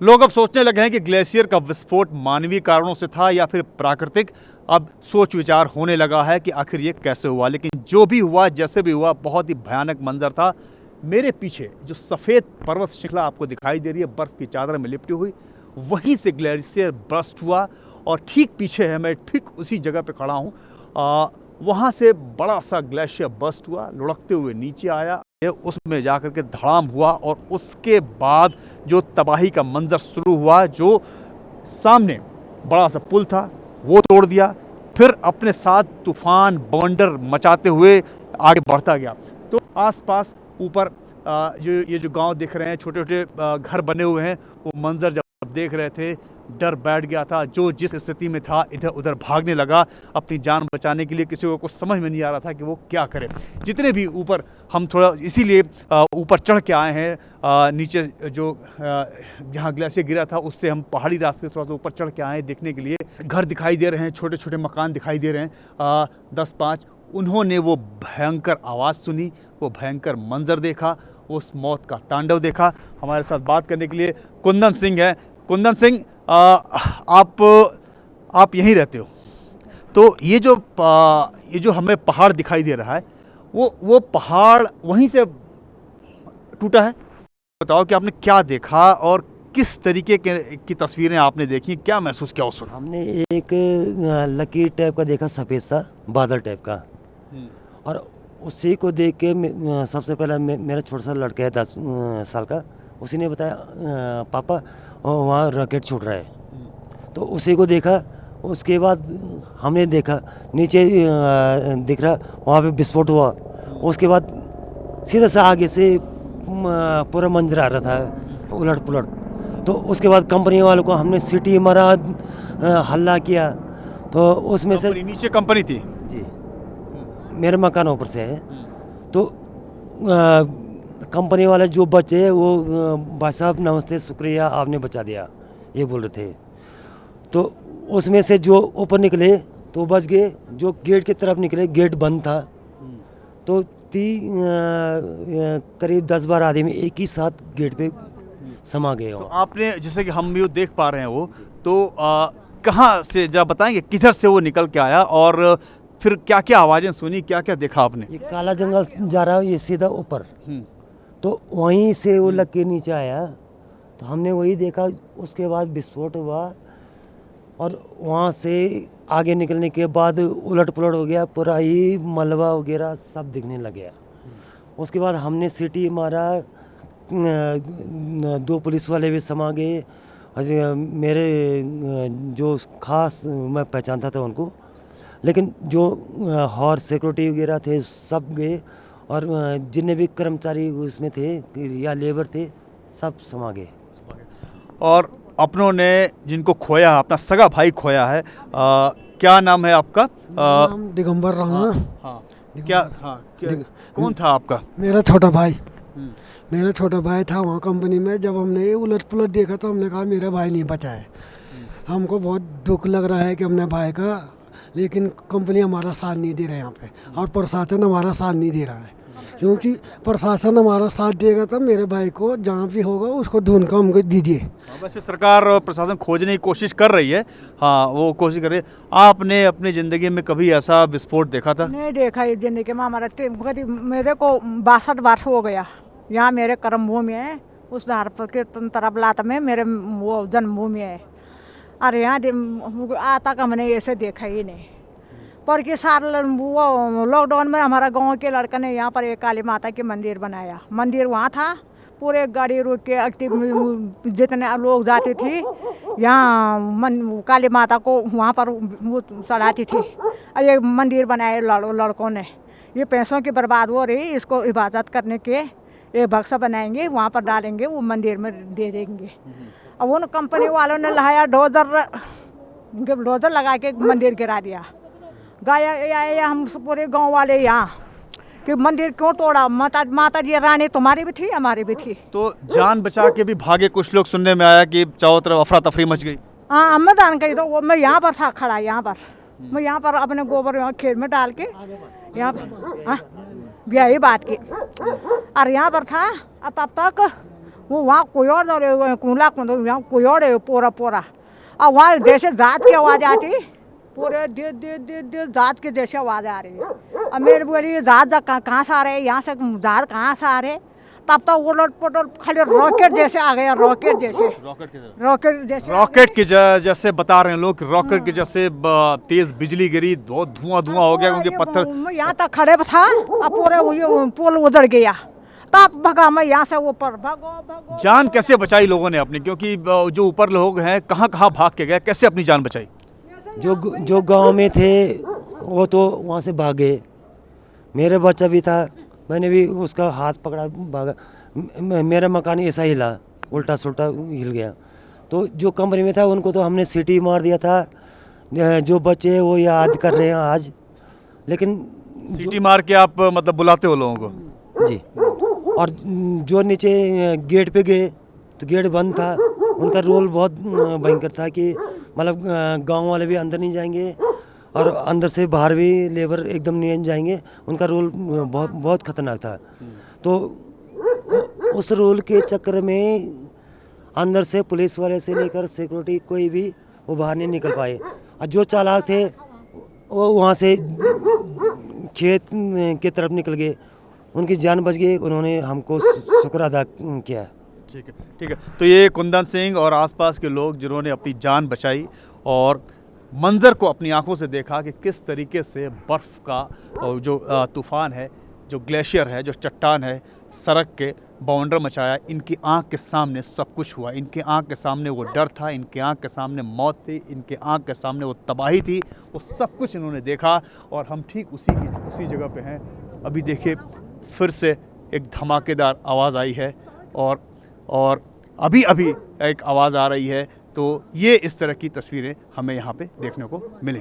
लोग अब सोचने लगे हैं कि ग्लेशियर का विस्फोट मानवीय कारणों से था या फिर प्राकृतिक। अब सोच विचार होने लगा है कि आखिर ये कैसे हुआ, लेकिन जो भी हुआ, जैसे भी हुआ, बहुत ही भयानक मंजर था। मेरे पीछे जो सफ़ेद पर्वत श्रृंखला आपको दिखाई दे रही है, बर्फ़ की चादर में लिपटी हुई, वहीं से ग्लेशियर बर्स्ट हुआ और ठीक पीछे है, मैं ठीक उसी जगह पे खड़ा हूँ। वहाँ से बड़ा सा ग्लेशियर बर्स्ट हुआ, लुढ़कते हुए नीचे आया, उसमें जाकर के धड़ाम हुआ और उसके बाद जो तबाही का मंजर शुरू हुआ, जो सामने बड़ा सा पुल था वो तोड़ दिया, फिर अपने साथ तूफान बवंडर मचाते हुए आगे बढ़ता गया। तो आसपास ऊपर ये जो गांव दिख रहे हैं, छोटे छोटे घर बने हुए हैं, वो मंजर जब देख रहे थे डर बैठ गया था। जो जिस स्थिति में था इधर उधर भागने लगा अपनी जान बचाने के लिए। किसी को कुछ समझ में नहीं आ रहा था कि वो क्या करे। जितने भी ऊपर, हम थोड़ा इसीलिए ऊपर चढ़ के आए हैं। नीचे जो जहाँ ग्लेशियर गिरा था उससे हम पहाड़ी रास्ते से थोड़ा सा ऊपर चढ़ के आए हैं देखने के लिए। घर दिखाई दे रहे हैं, छोटे छोटे मकान दिखाई दे रहे हैं, 10-5। उन्होंने वो भयंकर आवाज़ सुनी, वो भयंकर मंजर देखा, उस मौत का तांडव देखा। हमारे साथ बात करने के लिए कुंदन सिंह है। कुंदन सिंह, आप यहीं रहते हो, तो ये जो हमें पहाड़ दिखाई दे रहा है, वो पहाड़ वहीं से टूटा है। बताओ कि आपने क्या देखा और किस तरीके की तस्वीरें आपने देखी, क्या महसूस किया उस वक्त? हमने एक लकीर टाइप का देखा, सफ़ेद सा बादल टाइप का, और उसी को देख के सबसे पहले मेरा छोटा सा लड़का है 10 साल का, उसी ने बताया पापा वहाँ रॉकेट छूट रहा है। तो उसी को देखा। उसके बाद हमने देखा नीचे दिख रहा, वहाँ पे विस्फोट हुआ। उसके बाद सीधा सा आगे से पूरा मंजर आ रहा था उलट पुलट। तो उसके बाद कंपनी वालों को हमने सीटी मारा, हल्ला किया। तो उसमें से नीचे कंपनी थी जी, मेरे मकान ऊपर से है। तो कंपनी वाले जो बचे, वो भाई साहब नमस्ते, शुक्रिया, आपने बचा दिया, ये बोल रहे थे। तो उसमें से जो ऊपर निकले तो बच गए, जो गेट की तरफ निकले गेट बंद था। तो करीब 10-12 आदमी एक ही साथ गेट पे समा गए। तो आपने, जैसे कि हम भी देख पा रहे हैं, वो तो कहाँ से, जरा बताएंगे किधर से वो निकल के आया और फिर क्या क्या आवाज़ें सुनी, क्या क्या देखा आपने? ये काला जंगल जा रहा है, ये सीधा ऊपर, तो वहीं से वो लग के नीचे आया। तो हमने वही देखा। उसके बाद विस्फोट हुआ और वहाँ से आगे निकलने के बाद उलट पुलट हो गया, पूरा ही मलबा वगैरह सब दिखने लग गया। उसके बाद हमने सीटी मारा, 2 पुलिस वाले भी समा गए। मेरे जो खास मैं पहचानता था उनको, लेकिन जो और सिक्योरिटी वगैरह थे सब गए, और जितने भी कर्मचारी उसमें थे या लेबर थे सब समा गए। और अपनों ने जिनको खोया, अपना सगा भाई खोया है, क्या नाम है आपका? नाम दिगंबर राणा। हाँ, कौन था आपका? मेरा छोटा भाई। मेरा छोटा भाई था वहाँ कंपनी में। जब हमने उलट पुलट देखा तो हमने कहा मेरा भाई नहीं बचा है। हमको बहुत दुख लग रहा है कि हमने भाई का, लेकिन कंपनी हमारा साथ नहीं दे रहा है यहाँ पे, और प्रशासन हमारा साथ नहीं दे रहा है। क्योंकि प्रशासन हमारा साथ देगा तब मेरे भाई को जहाँ भी होगा उसको ढूंढ कर हमको दीजिए। वैसे सरकार और प्रशासन खोजने की कोशिश कर रही है, हाँ वो कोशिश कर रही है। आपने अपनी ज़िंदगी में कभी ऐसा विस्फोट देखा था? नहीं देखा है ज़िंदगी में। हमारा मेरे को 62 वर्ष हो गया। यहाँ मेरे कर्मभूमि है, उस धार पर के तरफ लाता में मेरे वो जन्मभूमि है। अरे यहाँ आज तक हमने ऐसे देखा ही नहीं। पर कि साल वो लॉकडाउन में हमारा गांव के लड़का ने यहाँ पर एक काली माता की मंदिर बनाया। मंदिर वहाँ था, पूरे गाड़ी रुक के जितने लोग जाते थे यहाँ काली माता को वहाँ पर वो चढ़ाती थी। और ये मंदिर बनाए लड़कों ने। ये पैसों की बर्बाद हो रही, इसको इबादत करने के एक बक्सा बनाएंगे, वहाँ पर डालेंगे, वो मंदिर में दे देंगे। अब उन कंपनी वालों ने लाया डोजर लगा के मंदिर गिरा दिया। गाया हम पूरे गांव वाले यहाँ कि मंदिर क्यों तोड़ा? माता जी रानी तुम्हारी भी थी, हमारी भी थी। तो जान बचा के भी भागे कुछ लोग, सुनने में आया कि चारों तरफ अफरा तफरी मच गई। हाँ, मैं जान गई। तो वो मैं यहाँ पर था खड़ा, यहाँ पर मैं यहाँ पर अपने गोबर यहाँ खेत में डाल के यहाँ पर यही बात की। और यहाँ पर था, तब तक वो वहाँ कोई और कूला वहाँ कोई और है पूरा पूरा। और वहाँ जैसे जात की आवाज़ आती, पूरे दिल जात की जैसे आवाज़ आ रही है। अब मेरे बोली जात कहाँ से आ रहे, यहाँ से जात कहाँ से आ रहे। तब तो उलट पुलट खाली रॉकेट जैसे आ गया, रॉकेट जैसे, रॉकेट की जैसे बता रहे हैं लोग, रॉकेट के जैसे तेज बिजली गिरी, बहुत धुआं हो गया क्योंकि पत्थर यहाँ तक खड़े था। अब पूरे वही पुल उधड़ गया, तब भगा मैं यहाँ से ऊपर भगो। जान कैसे बचाई लोगों ने अपनी, क्योंकि जो ऊपर लोग हैं कहाँ भाग के गए, कैसे अपनी जान बचाई? जो गांव में थे वो तो वहाँ से भागे। मेरा बच्चा भी था, मैंने भी उसका हाथ पकड़ा, भागा। मेरा मकान ऐसा हिला, उल्टा सुल्टा हिल गया। तो जो कमरे में था उनको तो हमने सीटी मार दिया था। जो बच्चे वो याद कर रहे हैं आज। लेकिन सीटी मार के आप मतलब बुलाते हो लोगों को? जी। और जो नीचे गेट पे गए तो गेट बंद था। उनका रोल बहुत भयंकर था कि मतलब गांव वाले भी अंदर नहीं जाएंगे और अंदर से बाहर भी लेबर एकदम नहीं जाएंगे। उनका रोल बहुत खतरनाक था। तो उस रोल के चक्कर में अंदर से पुलिस वाले से लेकर सिक्योरिटी कोई भी वो बाहर नहीं निकल पाए। और जो चालाक थे वो वहाँ से खेत की तरफ निकल गए, उनकी जान बच गई। उन्होंने हमको शुक्र अदा किया। ठीक है। तो ये कुंदन सिंह और आसपास के लोग जिन्होंने अपनी जान बचाई और मंज़र को अपनी आंखों से देखा कि किस तरीके से बर्फ़ का जो तूफ़ान है, जो ग्लेशियर है, जो चट्टान है, सड़क के बाउंडर मचाया। इनकी आंख के सामने सब कुछ हुआ। इनके आंख के सामने वो डर था, इनके आंख के सामने मौत थी, इनके आंख के सामने वो तबाही थी। वो सब कुछ इन्होंने देखा और हम ठीक उसी जगह पे हैं। अभी देखिए फिर से एक धमाकेदार आवाज़ आई है और अभी एक आवाज़ आ रही है। तो ये इस तरह की तस्वीरें हमें यहाँ पे देखने को मिली।